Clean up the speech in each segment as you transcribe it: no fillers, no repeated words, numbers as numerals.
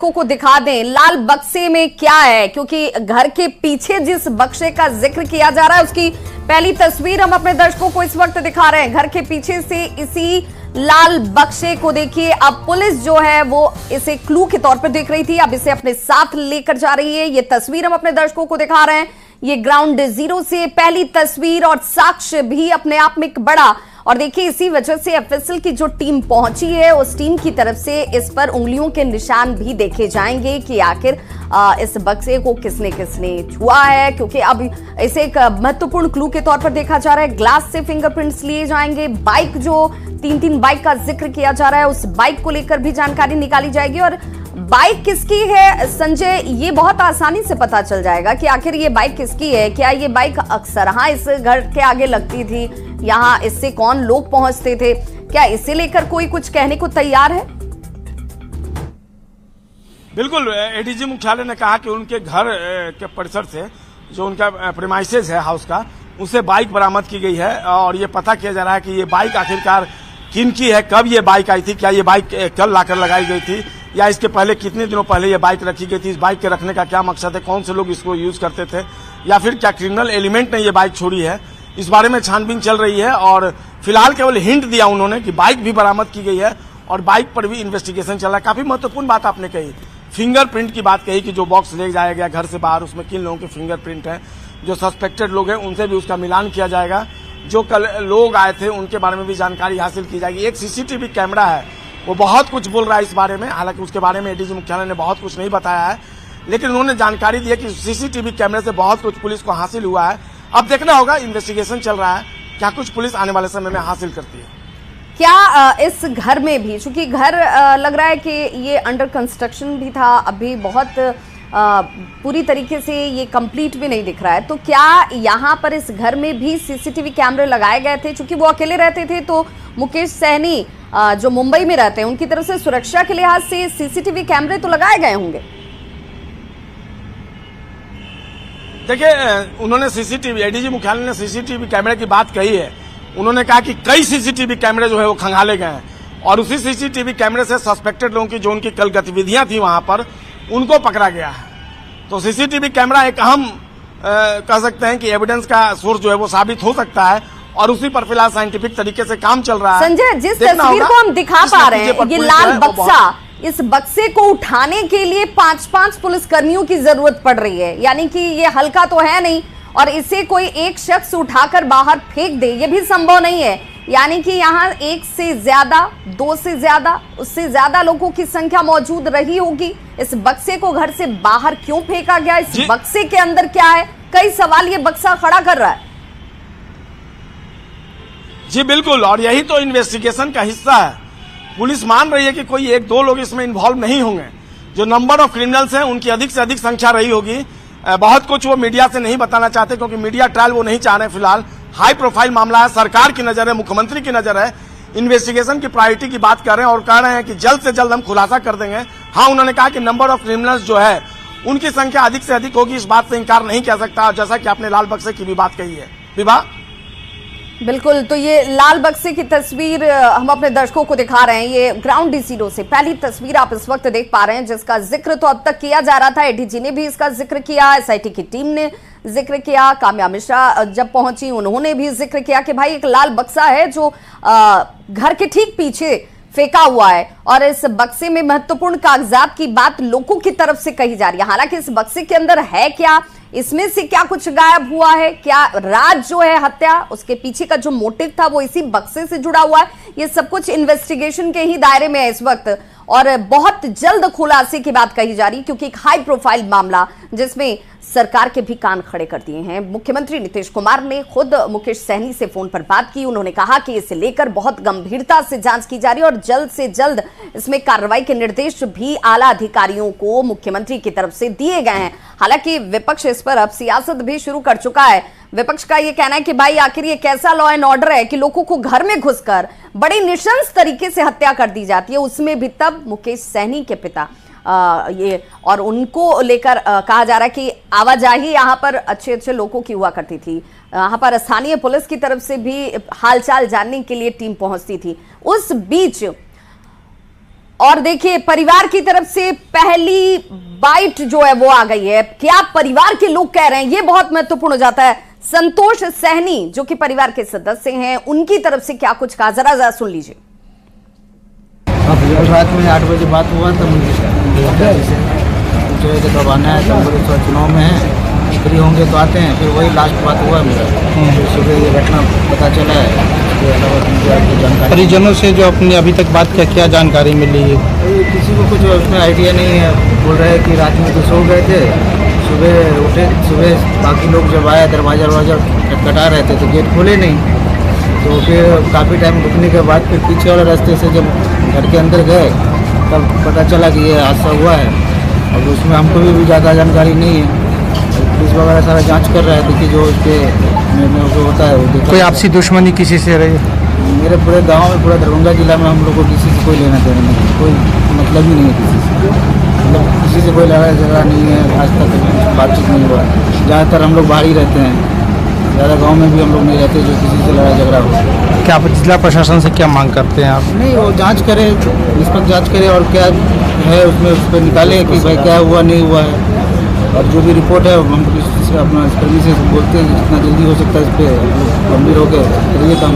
दर्शकों को दिखा दें लाल बक्से में क्या है, क्योंकि घर के पीछे जिस बक्से का जिक्र किया जा रहा है उसकी पहली तस्वीर हम अपने दर्शकों को इस वक्त दिखा रहे हैं। घर के पीछे से इसी लाल बक्से को देखिए। अब पुलिस जो है वो इसे क्लू के तौर पर देख रही थी, अब इसे अपने साथ लेकर जा रही है। ये तस्वीर हम अपने दर्शकों को दिखा रहे हैं। ये ग्राउंड जीरो से पहली तस्वीर और साक्ष्य भी अपने आप में एक बड़ा। और देखिए इसी वजह से एफएसएल की जो टीम पहुंची है उस टीम की तरफ से इस पर उंगलियों के निशान भी देखे जाएंगे कि आखिर इस बक्से को किसने किसने छुआ है, क्योंकि अब इसे एक महत्वपूर्ण क्लू के तौर पर देखा जा रहा है। ग्लास से फिंगरप्रिंट्स लिए जाएंगे। बाइक जो तीन बाइक का जिक्र किया जा रहा है उस बाइक को लेकर भी जानकारी निकाली जाएगी। और बाइक किसकी है संजय, ये बहुत आसानी से पता चल जाएगा कि आखिर ये बाइक किसकी है। क्या ये बाइक अक्सर इस घर के आगे लगती थी, यहाँ इससे कौन लोग पहुंचते थे, क्या इसे लेकर कोई कुछ कहने को तैयार है? बिल्कुल, एडीजी मुख्यालय ने कहा कि उनके घर के परिसर से जो उनका प्रीमाइसेस है हाउस का, उससे बाइक बरामद की गई है और ये पता किया जा रहा है कि ये बाइक आखिरकार किनकी है, कब ये बाइक आई थी, क्या ये बाइक कल लाकर लगाई गई थी या इसके पहले कितने दिनों पहले ये बाइक रखी गई थी। इस बाइक के रखने का क्या मकसद है, कौन से लोग इसको यूज करते थे या फिर क्या क्रिमिनल एलिमेंट ने ये बाइक छोड़ी है, इस बारे में छानबीन चल रही है। और फिलहाल केवल हिंट दिया उन्होंने कि बाइक भी बरामद की गई है और बाइक पर भी इन्वेस्टिगेशन चल रहा है। काफी महत्वपूर्ण बात आपने कही, फिंगरप्रिंट की बात कही कि जो बॉक्स ले जाया गया घर से बाहर उसमें किन लोगों के फिंगरप्रिंट है, जो सस्पेक्टेड लोग हैं उनसे भी उसका मिलान किया जाएगा, जो कल लोग आए थे उनके बारे में भी जानकारी हासिल की जाएगी। एक सीसीटीवी कैमरा है वो बहुत कुछ बोल रहा है इस बारे में, हालांकि उसके बारे में एडीजी मुख्यालय ने बहुत कुछ नहीं बताया है, लेकिन उन्होंने जानकारी दी है कि सीसीटीवी कैमरे से बहुत कुछ पुलिस को हासिल हुआ है। अब देखना होगा, इन्वेस्टिगेशन चल रहा है, क्या कुछ पुलिस आने वाले समय में हासिल करती है। क्या इस घर में भी, चूंकि घर लग रहा है कि ये अंडर कंस्ट्रक्शन भी था, अभी बहुत पूरी तरीके से ये कंप्लीट भी नहीं दिख रहा है, तो क्या यहाँ पर इस घर में भी सीसीटीवी कैमरे लगाए गए थे? चूंकि वो अकेले रहते थे तो मुकेश सहनी जो मुंबई में रहते हैं उनकी तरफ से सुरक्षा के लिहाज से सीसीटीवी कैमरे तो लगाए गए होंगे। देखिए, उन्होंने सीसीटीवी, एडीजी मुख्यालय ने सीसीटीवी कैमरे की बात कही है। उन्होंने कहा कि कई सीसीटीवी कैमरे जो है वो खंगाले गए हैं और उसी सीसीटीवी कैमरे से सस्पेक्टेड लोगों की जो उनकी कल गतिविधियां थी वहां पर उनको पकड़ा गया है। तो सीसीटीवी कैमरा एक अहम कह सकते हैं कि एविडेंस का सोर्स जो है वो साबित हो सकता है और उसी पर फिलहाल साइंटिफिक तरीके से काम चल रहा है। संजय, जिस तस्वीर को हम दिखा पा रहे हैं, ये लाल बक्सा, इस बक्से को उठाने के लिए 5-5 पुलिसकर्मियों की जरूरत पड़ रही है, यानी कि ये हल्का तो है नहीं और इसे कोई एक शख्स उठाकर बाहर फेंक दे ये भी संभव नहीं है। यानी कि यहाँ 1 से ज्यादा, 2 से ज्यादा, उससे ज्यादा लोगों की संख्या मौजूद रही होगी। इस बक्से को घर से बाहर क्यों फेंका गया, इस बक्से के अंदर क्या है, कई सवाल ये बक्सा खड़ा कर रहा है। जी बिल्कुल, और यही तो इन्वेस्टिगेशन का हिस्सा है। पुलिस मान रही है कि कोई 1-2 लोग इसमें इन्वॉल्व नहीं होंगे। जो नंबर ऑफ क्रिमिनल्स हैं उनकी अधिक से अधिक संख्या रही होगी। बहुत कुछ वो मीडिया से नहीं बताना चाहते क्योंकि मीडिया ट्रायल वो नहीं चाह रहे। फिलहाल हाई प्रोफाइल मामला है, सरकार की नजर है, मुख्यमंत्री की नजर है, इन्वेस्टिगेशन की प्रायोरिटी की बात कर रहे हैं और कह रहे हैं कि जल्द से जल्द हम खुलासा कर देंगे। हाँ, उन्होंने कहा कि नंबर ऑफ क्रिमिनल्स जो है उनकी संख्या अधिक से अधिक होगी, इस बात से इंकार नहीं किया सकता। और जैसा कि आपने लाल बक्से की भी बात कही है विभा। बिल्कुल, तो ये लाल बक्से की तस्वीर हम अपने दर्शकों को दिखा रहे हैं। ये ग्राउंड जीरो से पहली तस्वीर आप इस वक्त देख पा रहे हैं, जिसका जिक्र तो अब तक किया जा रहा था। एडीजी ने भी इसका जिक्र किया, एसआईटी की टीम ने जिक्र किया, काम्या मिश्रा जब पहुंची उन्होंने भी जिक्र किया कि भाई एक लाल बक्सा है जो घर के ठीक पीछे फेंका हुआ है और इस बक्से में महत्वपूर्ण कागजात की बात लोगों की तरफ से कही जा रही है। हालांकि इस बक्से के अंदर है क्या, इसमें से क्या कुछ गायब हुआ है, क्या राज जो है हत्या, उसके पीछे का जो मोटिव था वो इसी बक्से से जुड़ा हुआ है, ये सब कुछ इन्वेस्टिगेशन के ही दायरे में है इस वक्त और बहुत जल्द खुलासे की बात कही जा रही है, क्योंकि एक हाई प्रोफाइल मामला जिसमें सरकार के भी कान खड़े कर दिए हैं। मुख्यमंत्री नीतीश कुमार ने खुद मुकेश सहनी से फोन पर बात की। उन्होंने कहा कि इसे लेकर बहुत गंभीरता से जांच की जा रही है और जल्द से जल्द इसमें कार्रवाई के निर्देश भी आला अधिकारियों को मुख्यमंत्री की तरफ से दिए गए हैं। हालांकि विपक्ष इस पर अब सियासत भी शुरू कर चुका है। विपक्ष का ये कहना है कि भाई आखिर ये कैसा लॉ एंड ऑर्डर है कि लोगों को घर में घुसकर बड़ी निशंस तरीके से हत्या कर दी जाती है, उसमें भी तब मुकेश सहनी के पिता ये, और उनको लेकर कहा जा रहा है कि आवाजाही यहाँ पर अच्छे लोगों की हुआ करती थी। यहाँ पर स्थानीय पुलिस की तरफ से भी हालचाल जानने के लिए टीम पहुंचती थी। उस बीच और देखिए परिवार की तरफ से पहली बाइट जो है वो आ गई है। क्या परिवार के लोग कह रहे हैं ये बहुत महत्वपूर्ण हो जाता है। संतोष सहनी जो कि परिवार के सदस्य हैं, उनकी तरफ से क्या कुछ कहा, जरा सुन लीजिए। अब रात में 8 बजे बात हुआ था मुझे कब आना है, तो बोले थोड़ा चुनाव में है, फ्री होंगे तो आते हैं। फिर वही लास्ट बात हुआ मेरा। फिर सुबह ये घटना पता चला है। परिजनों से जो अपने अभी तक बात किया, क्या जानकारी मिली है? किसी को कुछ उसमें आइडिया नहीं है। बोल रहे हैं कि रात में तो सो गए थे, सुबह उठे, सुबह बाकी लोग जब आए दरवाजा खटखटा रहे थे तो गेट खोले नहीं। तो फिर काफ़ी टाइम रुकने के बाद फिर पीछे वाले रास्ते से जब घर के अंदर गए तब पता चला कि ये हादसा हुआ है। और उसमें हमको भी ज़्यादा जानकारी नहीं है। पुलिस वगैरह सारा जांच कर रहा है, देखिए जो उसके जो होता है वो देखा। कोई आपसी दुश्मनी किसी से रही? मेरे पूरे गांव में, पूरा दरभंगा जिला में हम लोग को किसी से कोई लेना देना नहीं, कोई मतलब ही नहीं है किसी से। मतलब किसी से कोई लड़ाई झगड़ा नहीं है, आज तक बातचीत नहीं हुआ। ज़्यादातर हम लोग बाहर ही रहते हैं, ज़्यादा गांव में भी हम लोग नहीं रहते जो किसी से लड़ाई झगड़ा हो। क्या आप जिला प्रशासन से क्या मांग करते हैं आप? नहीं, वो जांच करे, निष्पक्ष जांच करे और क्या है उसमें उस पर निकाले कि भाई क्या हुआ नहीं हुआ है। और जो भी रिपोर्ट है हम पुलिस से अपना कर्मी से बोलते हैं जितना जल्दी हो सकता है इस पर गंभीर होकर करिए काम।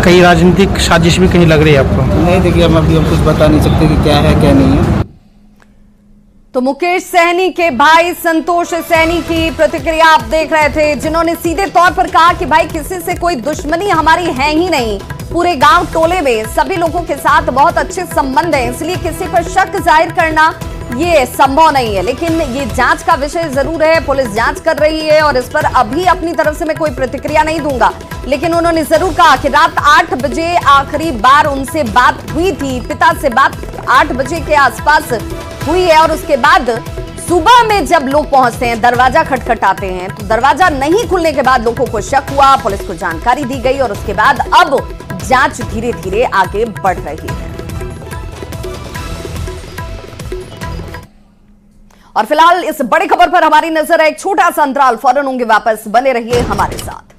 कई राजनीतिक साजिश भी कहीं लग रही है आपको? नहीं, देखिए हम अभी कुछ बता नहीं सकते कि क्या है क्या नहीं है। तो मुकेश सहनी के भाई संतोष सहनी की प्रतिक्रिया आप देख रहे थे, जिन्होंने सीधे तौर पर कहा कि भाई किसी से कोई दुश्मनी हमारी है ही नहीं। पूरे गांव टोले में सभी लोगों के साथ बहुत अच्छे संबंध हैं, इसलिए किसी पर शक जाहिर करना ये संभव नहीं है। लेकिन ये जांच का विषय जरूर है, पुलिस जांच कर रही है और इस पर अभी अपनी तरफ से मैं कोई प्रतिक्रिया नहीं दूंगा। लेकिन उन्होंने जरूर कहा कि रात 8 बजे आखिरी बार उनसे बात हुई थी, पिता से बात 8 बजे के आसपास हुई है। और उसके बाद सुबह में जब लोग पहुंचते हैं, दरवाजा खटखटाते हैं, तो दरवाजा नहीं खुलने के बाद लोगों को शक हुआ, पुलिस को जानकारी दी गई और उसके बाद अब जांच धीरे धीरे आगे बढ़ रही है। और फिलहाल इस बड़ी खबर पर हमारी नजर है, एक छोटा सा अंतराल, फौरन होंगे वापस, बने रहिए हमारे साथ।